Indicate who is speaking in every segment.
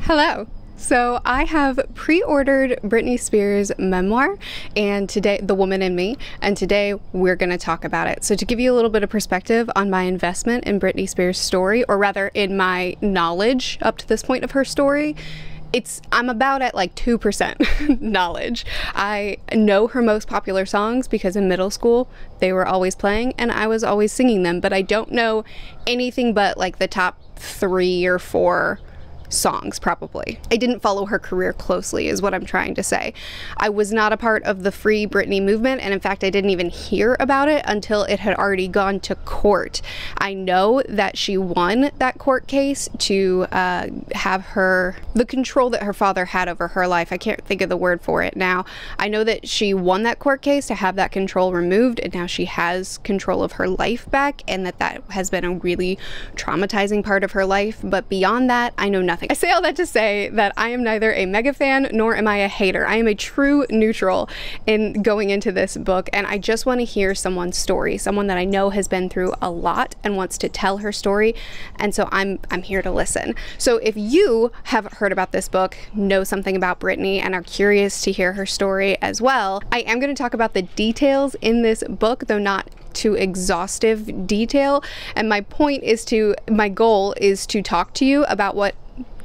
Speaker 1: Hello. So I have pre-ordered Britney Spears' memoir and today, The Woman in Me, and today we're going to talk about it. So to give you a little bit of perspective on my investment in Britney Spears' story, or rather in my knowledge up to this point of her story, I'm about at like 2% knowledge. I know her most popular songs because in middle school they were always playing and I was always singing them, but I don't know anything but like the top 3 or 4 songs probably. I didn't follow her career closely is what I'm trying to say. I was not a part of the Free Britney movement, and in fact I didn't even hear about it until it had already gone to court. I know that she won that court case to have the control that her father had over her life. I can't think of the word for it now. I know that she won that court case to have that control removed, and now she has control of her life back, and that has been a really traumatizing part of her life. But beyond that, I know nothing. I say all that to say that I am neither a mega fan nor am I a hater. I am a true neutral in going into this book, and I just want to hear someone's story, someone that I know has been through a lot and wants to tell her story, and so I'm here to listen. So if you have heard about this book, know something about Britney, and are curious to hear her story as well, I am going to talk about the details in this book, though not to exhaustive detail, and my goal is to talk to you about what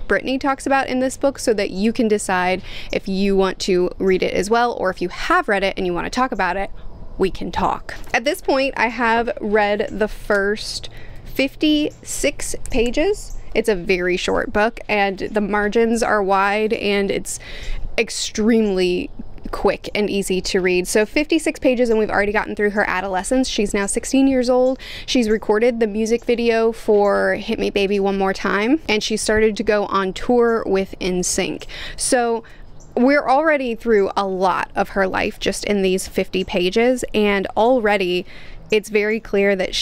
Speaker 1: Britney talks about in this book so that you can decide if you want to read it as well, or if you have read it and you want to talk about it, we can talk. At this point, I have read the first 56 pages. It's a very short book and the margins are wide and it's extremely quick and easy to read. So 56 pages and we've already gotten through her adolescence. She's now 16 years old. She's recorded the music video for Hit Me Baby One More Time, and she started to go on tour with NSYNC. So we're already through a lot of her life just in these 50 pages, and already it's very clear that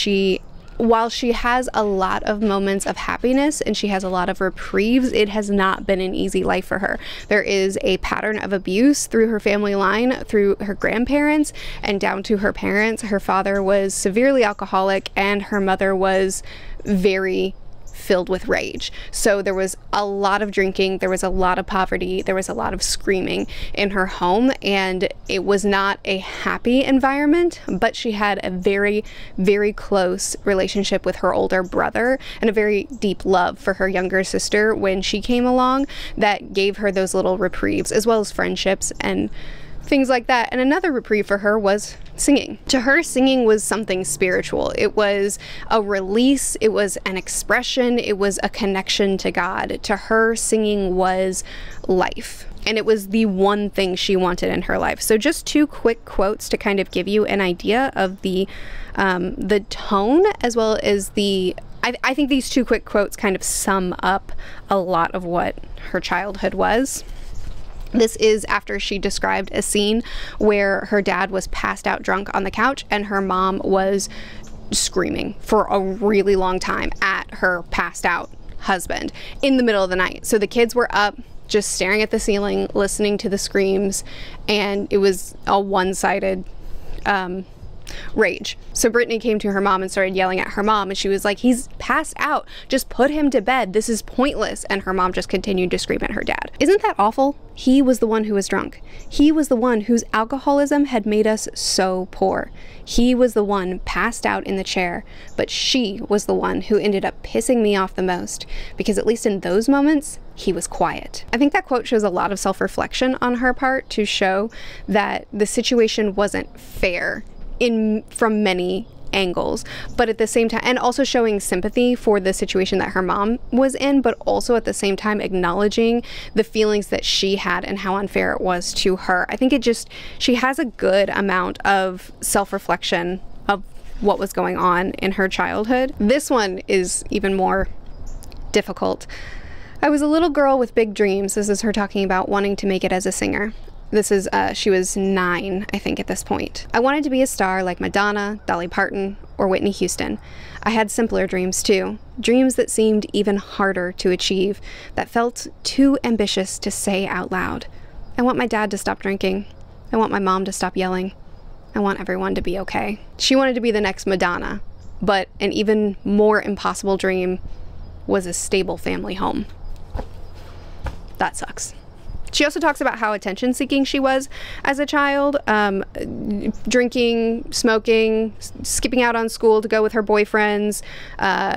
Speaker 1: while she has a lot of moments of happiness and she has a lot of reprieves, it has not been an easy life for her. There is a pattern of abuse through her family line, through her grandparents, and down to her parents. Her father was severely alcoholic and her mother was very filled with rage. So there was a lot of drinking, there was a lot of poverty, there was a lot of screaming in her home, and it was not a happy environment, but she had a very, very close relationship with her older brother and a very deep love for her younger sister when she came along that gave her those little reprieves, as well as friendships and things like that. And another reprieve for her was singing. To her, singing was something spiritual. It was a release, it was an expression, it was a connection to God. To her, singing was life. And it was the one thing she wanted in her life. So just 2 quick quotes to kind of give you an idea of the tone, as well as I think these 2 quick quotes kind of sum up a lot of what her childhood was. This is after she described a scene where her dad was passed out drunk on the couch and her mom was screaming for a really long time at her passed out husband in the middle of the night. So the kids were up just staring at the ceiling, listening to the screams, and it was a one-sided rage. So Britney came to her mom and started yelling at her mom, and she was like, "He's passed out. Just put him to bed. This is pointless." And her mom just continued to scream at her dad. Isn't that awful? He was the one who was drunk. He was the one whose alcoholism had made us so poor. He was the one passed out in the chair, but she was the one who ended up pissing me off the most, because at least in those moments, he was quiet. I think that quote shows a lot of self-reflection on her part to show that the situation wasn't fair from many angles, but at the same time, and also showing sympathy for the situation that her mom was in, but also at the same time acknowledging the feelings that she had and how unfair it was to her. I think she has a good amount of self-reflection of what was going on in her childhood. This one is even more difficult. I was a little girl with big dreams. This is her talking about wanting to make it as a singer. This is, she was 9, I think, at this point. I wanted to be a star like Madonna, Dolly Parton, or Whitney Houston. I had simpler dreams too. Dreams that seemed even harder to achieve, that felt too ambitious to say out loud. I want my dad to stop drinking. I want my mom to stop yelling. I want everyone to be okay. She wanted to be the next Madonna, but an even more impossible dream was a stable family home. that sucks. She also talks about how attention-seeking she was as a child, drinking, smoking, skipping out on school to go with her boyfriends,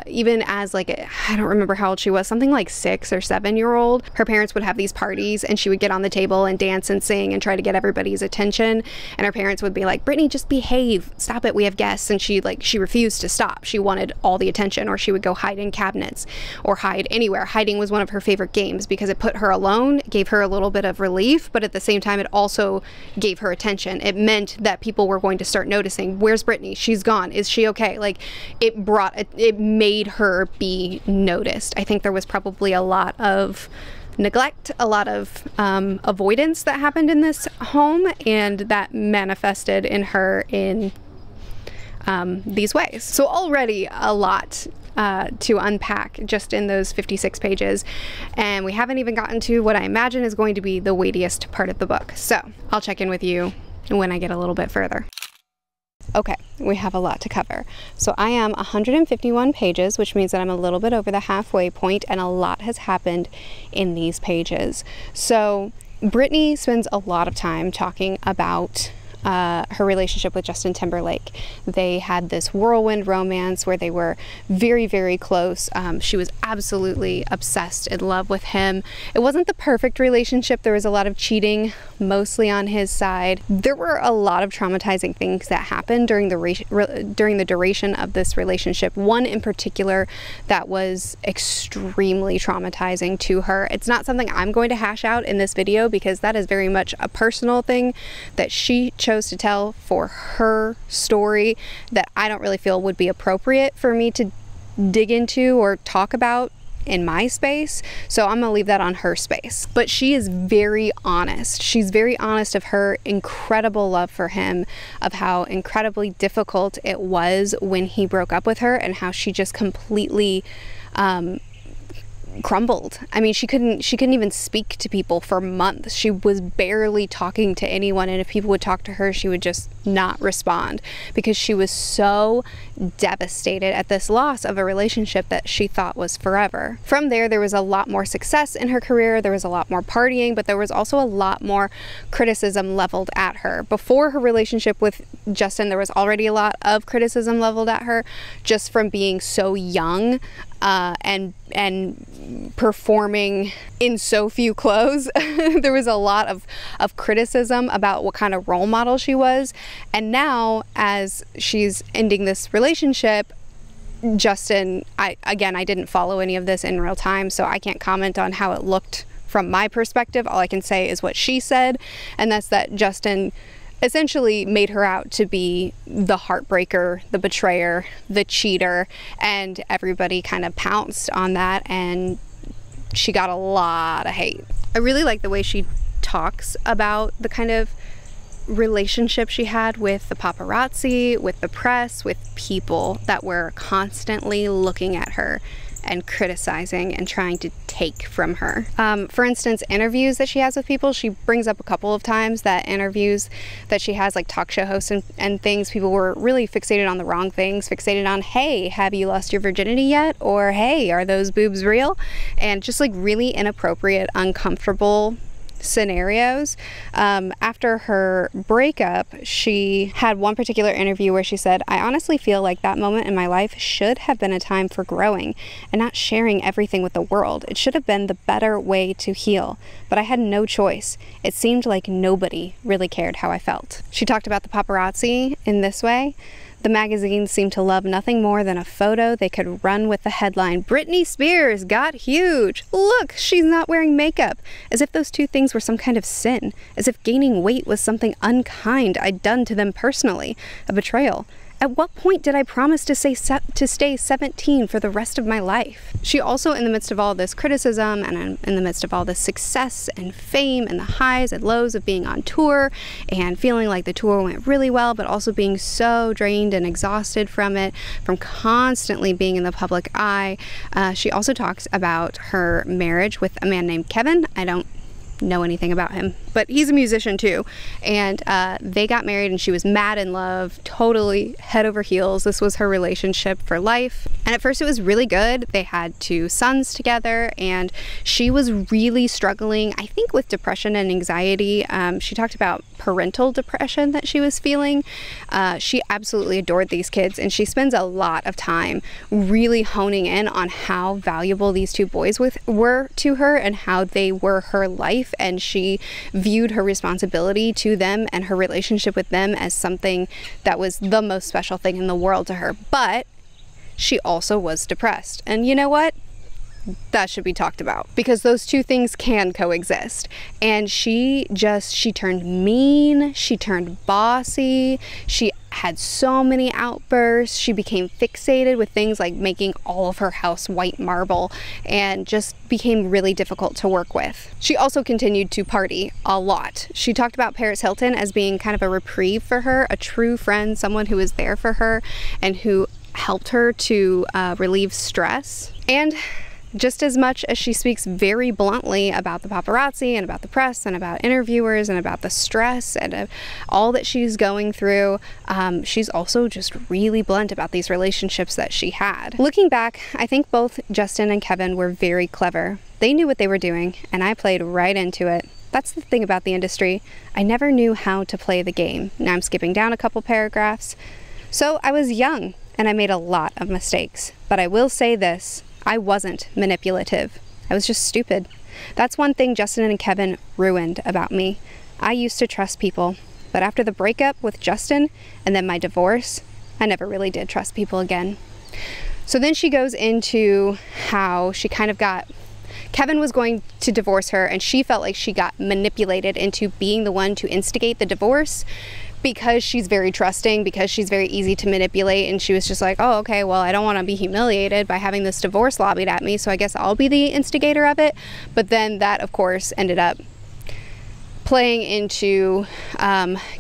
Speaker 1: even as like, I don't remember how old she was, something like 6 or 7-year-old. Her parents would have these parties and she would get on the table and dance and sing and try to get everybody's attention. And her parents would be like, Britney, just behave, stop it, we have guests. And she refused to stop. She wanted all the attention, or she would go hide in cabinets or hide anywhere. Hiding was one of her favorite games because it put her alone, gave her a little bit of relief, but at the same time it also gave her attention. It meant that people were going to start noticing, where's Britney? She's gone. Is she okay? Like, it made her be noticed. I think there was probably a lot of neglect, a lot of avoidance that happened in this home, and that manifested in her in these ways. So already a lot to unpack just in those 56 pages, and we haven't even gotten to what I imagine is going to be the weightiest part of the book. So I'll check in with you when I get a little bit further. Okay, we have a lot to cover. So I am 151 pages, which means that I'm a little bit over the halfway point, and a lot has happened in these pages. So Britney spends a lot of time talking about her relationship with Justin Timberlake. They had this whirlwind romance where they were very, very close. She was absolutely obsessed in love with him. It wasn't the perfect relationship. There was a lot of cheating, mostly on his side. There were a lot of traumatizing things that happened during the duration of this relationship. One in particular that was extremely traumatizing to her. It's not something I'm going to hash out in this video because that is very much a personal thing that she chose to tell for her story that I don't really feel would be appropriate for me to dig into or talk about in my space. So I'm gonna leave that on her space. But she is very honest. She's very honest of her incredible love for him, of how incredibly difficult it was when he broke up with her, and how she just completely crumbled. I mean, she couldn't even speak to people for months. She was barely talking to anyone, and if people would talk to her, she would just not respond because she was so devastated at this loss of a relationship that she thought was forever. From there was a lot more success in her career. There was a lot more partying, but there was also a lot more criticism leveled at her. Before her relationship with Justin, there was already a lot of criticism leveled at her just from being so young and performing in so few clothes. There was a lot of criticism about what kind of role model she was. And now, as she's ending this relationship, Justin, I didn't follow any of this in real time, so I can't comment on how it looked from my perspective. All I can say is what she said, and that's that Justin essentially made her out to be the heartbreaker, the betrayer, the cheater, and everybody kind of pounced on that, and she got a lot of hate. I really like the way she talks about the kind of relationship she had with the paparazzi, with the press, with people that were constantly looking at her and criticizing and trying to take from her. For instance, interviews that she has with people, she brings up a couple of times that interviews that she has, like talk show hosts and things, people were really fixated on the wrong things, fixated on, hey, have you lost your virginity yet? Or, hey, are those boobs real? And just like really inappropriate, uncomfortable scenarios. After her breakup, she had one particular interview where she said, I honestly feel like that moment in my life should have been a time for growing and not sharing everything with the world. It should have been the better way to heal, but I had no choice. It seemed like nobody really cared how I felt. She talked about the paparazzi in this way. The magazines seemed to love nothing more than a photo they could run with the headline, Britney Spears got huge. Look, she's not wearing makeup. As if those two things were some kind of sin. As if gaining weight was something unkind I'd done to them personally. A betrayal. At what point did I promise to stay 17 for the rest of my life? She also, in the midst of all this criticism and in the midst of all this success and fame and the highs and lows of being on tour and feeling like the tour went really well, but also being so drained and exhausted from it, from constantly being in the public eye, she also talks about her marriage with a man named Kevin. I don't know anything about him. but he's a musician too. And they got married, and she was mad in love, totally head over heels. This was her relationship for life. And at first it was really good. They had 2 sons together, and she was really struggling, I think, with depression and anxiety. She talked about parental depression that she was feeling. She absolutely adored these kids, and she spends a lot of time really honing in on how valuable these 2 boys were to her and how they were her life, and she viewed her responsibility to them and her relationship with them as something that was the most special thing in the world to her. But she also was depressed, and you know what? That should be talked about, because those 2 things can coexist. And she turned mean, she turned bossy, she had so many outbursts, she became fixated with things like making all of her house white marble, and just became really difficult to work with. She also continued to party a lot. She talked about Paris Hilton as being kind of a reprieve for her, a true friend, someone who was there for her and who helped her to relieve stress. And just as much as she speaks very bluntly about the paparazzi and about the press and about interviewers and about the stress and all that she's going through, she's also just really blunt about these relationships that she had. Looking back, I think both Justin and Kevin were very clever. They knew what they were doing, and I played right into it. That's the thing about the industry. I never knew how to play the game. Now I'm skipping down a couple paragraphs. So I was young, and I made a lot of mistakes. But I will say this. I wasn't manipulative. I was just stupid. That's one thing Justin and Kevin ruined about me. I used to trust people, but after the breakup with Justin and then my divorce, I never really did trust people again. So then she goes into how she kind of Kevin was going to divorce her, and she felt like she got manipulated into being the one to instigate the divorce, because she's very trusting, because she's very easy to manipulate, and she was just like, oh, okay, well, I don't want to be humiliated by having this divorce lobbied at me, so I guess I'll be the instigator of it. But then that, of course, ended up playing into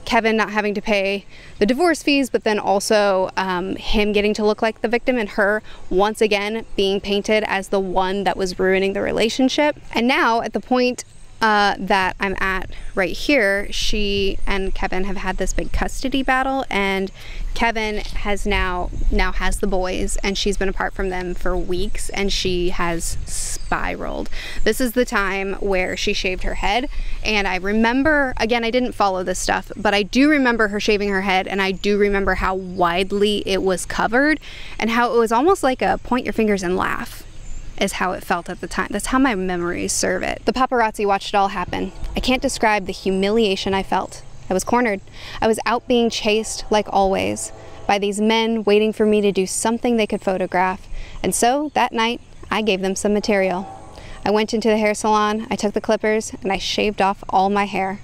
Speaker 1: Kevin not having to pay the divorce fees, but then also him getting to look like the victim, and her once again being painted as the one that was ruining the relationship. And now at the point that I'm at right here, she and Kevin have had this big custody battle, and Kevin has now has the boys, and she's been apart from them for weeks, and she has spiraled. This is the time where she shaved her head, and I remember, again, I didn't follow this stuff, but I do remember her shaving her head, and I do remember how widely it was covered and how it was almost like a point your fingers and laugh is how it felt at the time. That's how my memories serve it. The paparazzi watched it all happen. I can't describe the humiliation I felt. I was cornered. I was out being chased, like always, by these men waiting for me to do something they could photograph. And so, that night, I gave them some material. I went into the hair salon, I took the clippers, and I shaved off all my hair.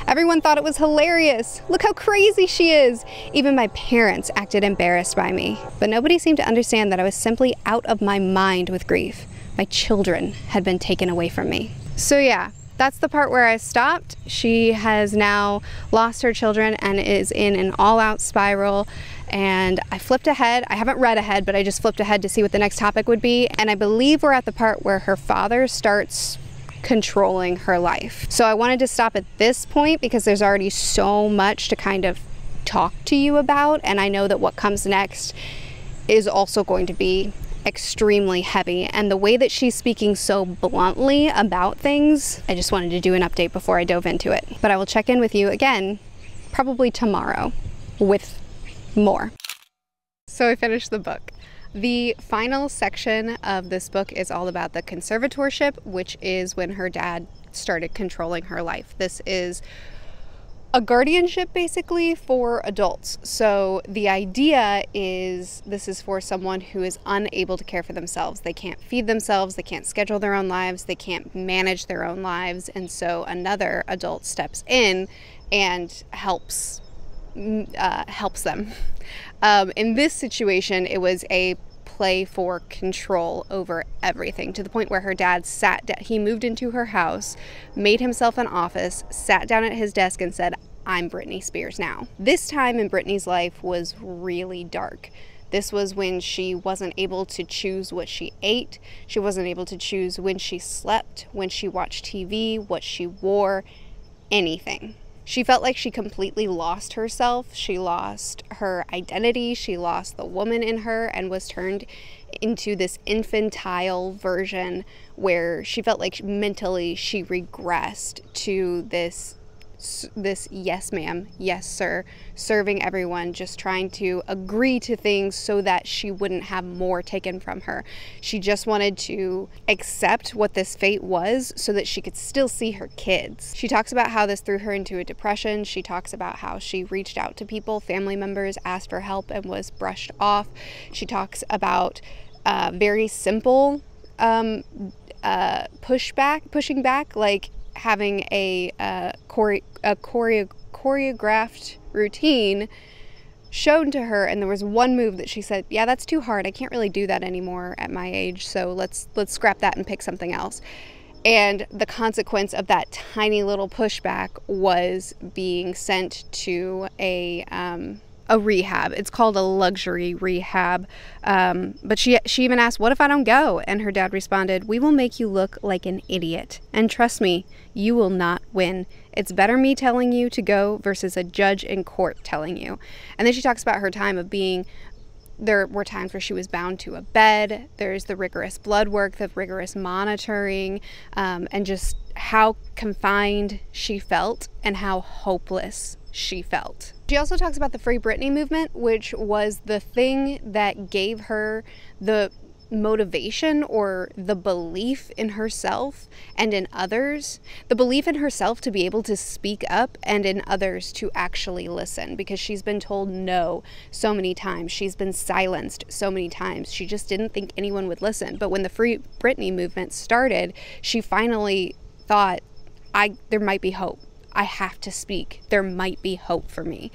Speaker 1: Everyone thought it was hilarious. Look how crazy she is. Even my parents acted embarrassed by me. But nobody seemed to understand that I was simply out of my mind with grief. My children had been taken away from me. So yeah, that's the part where I stopped. She has now lost her children and is in an all-out spiral. And I flipped ahead. I haven't read ahead, but I just flipped ahead to see what the next topic would be. And I believe we're at the part where her father starts controlling her life. So I wanted to stop at this point because there's already so much to kind of talk to you about, and I know that what comes next is also going to be extremely heavy, and the way that she's speaking so bluntly about things, I just wanted to do an update before I dove into it. But I will check in with you again probably tomorrow with more. So I finished the book. The final section of this book is all about the conservatorship, which is when her dad started controlling her life. This is a guardianship basically for adults. So the idea is this is for someone who is unable to care for themselves. They can't feed themselves, they can't schedule their own lives, they can't manage their own lives, and so another adult steps in and helps them. In this situation, it was a play for control over everything, to the point where her dad sat down. He moved into her house, made himself an office, sat down at his desk and said, "I'm Britney Spears now." This time in Britney's life was really dark. This was when she wasn't able to choose what she ate. She wasn't able to choose when she slept, when she watched TV, what she wore. anything. She felt like she completely lost herself. She lost her identity. She lost the woman in her and was turned into this infantile version where she felt like mentally she regressed to this yes ma'am, yes sir, serving everyone, just trying to agree to things so that she wouldn't have more taken from her. She just wanted to accept what this fate was so that she could still see her kids. She talks about how this threw her into a depression. She talks about how she reached out to people, family members, asked for help and was brushed off. She talks about very simple pushing back, like having a choreographed routine shown to her, and there was one move that she said, yeah, that's too hard, I can't really do that anymore at my age, so let's scrap that and pick something else. And the consequence of that tiny little pushback was being sent to a rehab. It's called a luxury rehab. But she even asked, what if I don't go? And her dad responded, we will make you look like an idiot. And trust me, you will not win. It's better me telling you to go versus a judge in court telling you. And then she talks about her time of being, there were times where she was bound to a bed. There's the rigorous blood work, the rigorous monitoring, and just how confined she felt and how hopeless she felt. She also talks about the Free Britney movement, which was the thing that gave her the motivation or the belief in herself and in others, the belief in herself to be able to speak up and in others to actually listen, because she's been told no so many times. She's been silenced so many times. She just didn't think anyone would listen. But when the Free Britney movement started, she finally thought, there might be hope. I have to speak. There might be hope for me.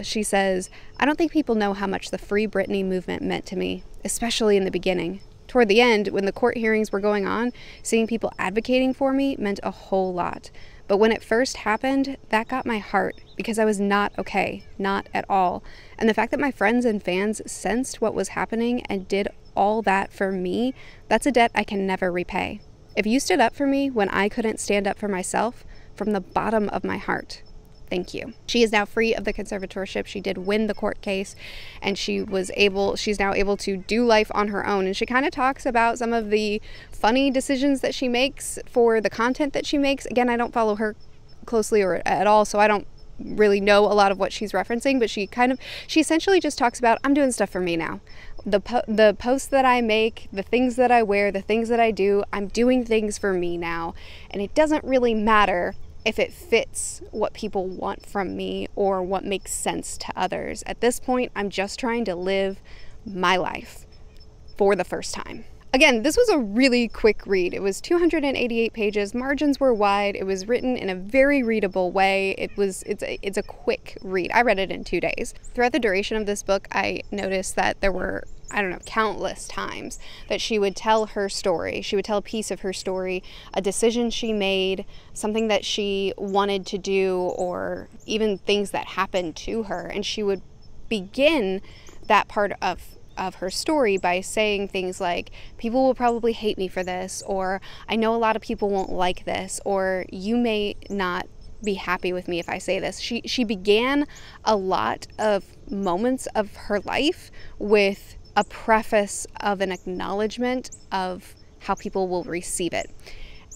Speaker 1: She says, I don't think people know how much the Free Britney movement meant to me, especially in the beginning. Toward the end, when the court hearings were going on, seeing people advocating for me meant a whole lot. But when it first happened, that got my heart because I was not okay, not at all. And the fact that my friends and fans sensed what was happening and did all that for me, that's a debt I can never repay. If you stood up for me when I couldn't stand up for myself, from the bottom of my heart, thank you. She is now free of the conservatorship. She did win the court case, and she's now able to do life on her own. And she kind of talks about some of the funny decisions that she makes for the content that she makes. Again, I don't follow her closely or at all, so I don't really know a lot of what she's referencing, but she essentially just talks about, I'm doing stuff for me now. The posts that I make, the things that I wear, the things that I do, I'm doing things for me now. And it doesn't really matter if it fits what people want from me or what makes sense to others. At this point, I'm just trying to live my life for the first time. Again, this was a really quick read. It was 288 pages, margins were wide, it was written in a very readable way. It's a quick read. I read it in 2 days. Throughout the duration of this book, I noticed that there were, countless times that she would tell her story. She would tell a piece of her story, a decision she made, something that she wanted to do, or even things that happened to her. And she would begin that part of her story by saying things like, people will probably hate me for this, or I know a lot of people won't like this, or you may not be happy with me if I say this. She began a lot of moments of her life with a preface of an acknowledgement of how people will receive it.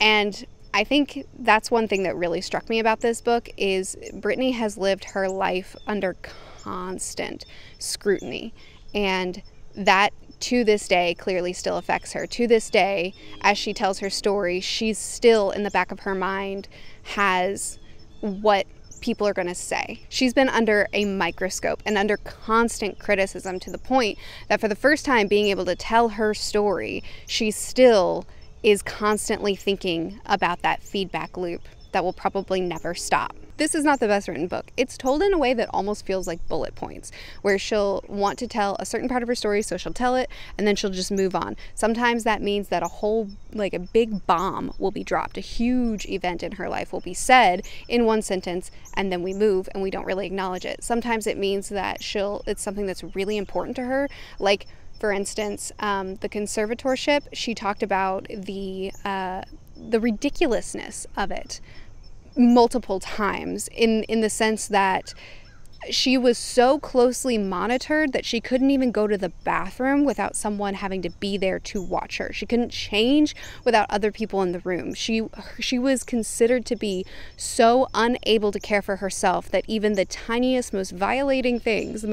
Speaker 1: And I think that's one thing that really struck me about this book is Britney has lived her life under constant scrutiny, and that to this day clearly still affects her. To this day, as she tells her story, she's still in the back of her mind has what people are going to say. She's been under a microscope and under constant criticism to the point that for the first time being able to tell her story, she still is constantly thinking about that feedback loop that will probably never stop. This is not the best written book. It's told in a way that almost feels like bullet points, where she'll want to tell a certain part of her story, so she'll tell it, and then she'll just move on. Sometimes that means that a big bomb will be dropped. A huge event in her life will be said in one sentence, and then we move and we don't really acknowledge it. Sometimes it means that it's something that's really important to her, like, for instance, the conservatorship. She talked about the ridiculousness of it. multiple times in the sense that she was so closely monitored that she couldn't even go to the bathroom without someone having to be there to watch her. She couldn't change without other people in the room. She was considered to be so unable to care for herself that even the tiniest, most violating things, the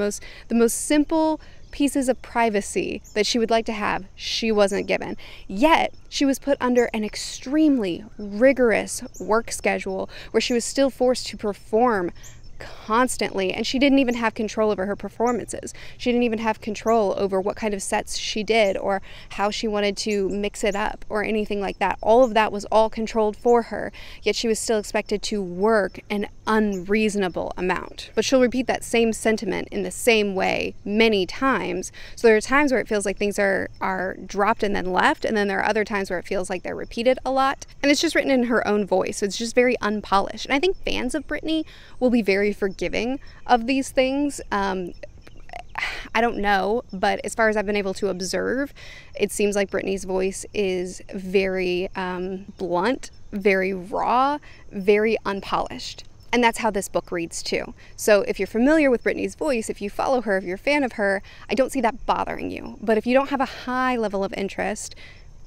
Speaker 1: most simple pieces of privacy that she would like to have, she wasn't given. Yet she was put under an extremely rigorous work schedule where she was still forced to perform constantly, and she didn't even have control over her performances. She didn't even have control over what kind of sets she did or how she wanted to mix it up or anything like that. All of that was all controlled for her, yet she was still expected to work an unreasonable amount. But she'll repeat that same sentiment in the same way many times. So there are times where it feels like things are dropped and then left, and then there are other times where it feels like they're repeated a lot. And it's just written in her own voice, so it's just very unpolished. And I think fans of Britney will be very forgiving of these things. I don't know, but as far as I've been able to observe, it seems like Britney's voice is very blunt, very raw, very unpolished. And that's how this book reads too. So if you're familiar with Britney's voice, if you follow her, if you're a fan of her, I don't see that bothering you. But if you don't have a high level of interest,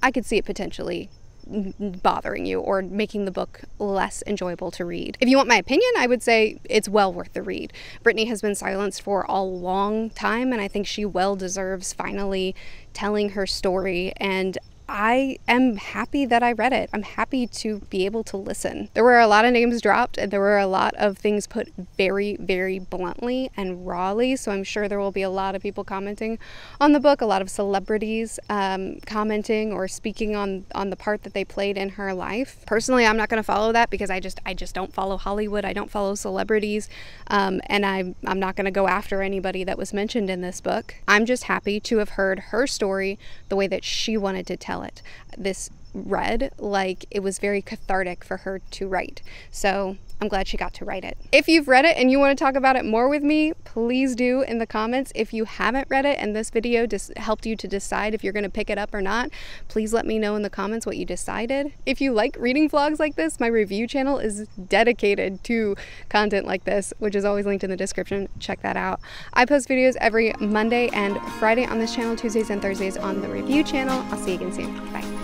Speaker 1: I could see it potentially bothering you or making the book less enjoyable to read. If you want my opinion, I would say it's well worth the read. Britney has been silenced for a long time, and I think she well deserves finally telling her story, and I am happy that I read it. I'm happy to be able to listen. There were a lot of names dropped, and there were a lot of things put very, very bluntly and rawly, so I'm sure there will be a lot of people commenting on the book, a lot of celebrities commenting or speaking on the part that they played in her life. Personally, I'm not going to follow that because I just don't follow Hollywood. I don't follow celebrities, and I'm not going to go after anybody that was mentioned in this book. I'm just happy to have heard her story the way that she wanted to tell it. This read like it was very cathartic for her to write. So I'm glad she got to write it. If you've read it and you want to talk about it more with me, please do in the comments. If you haven't read it and this video just helped you to decide if you're going to pick it up or not, please let me know in the comments what you decided. If you like reading vlogs like this, my review channel is dedicated to content like this, which is always linked in the description. Check that out. I post videos every Monday and Friday on this channel, Tuesdays and Thursdays on the review channel. I'll see you again soon. Bye.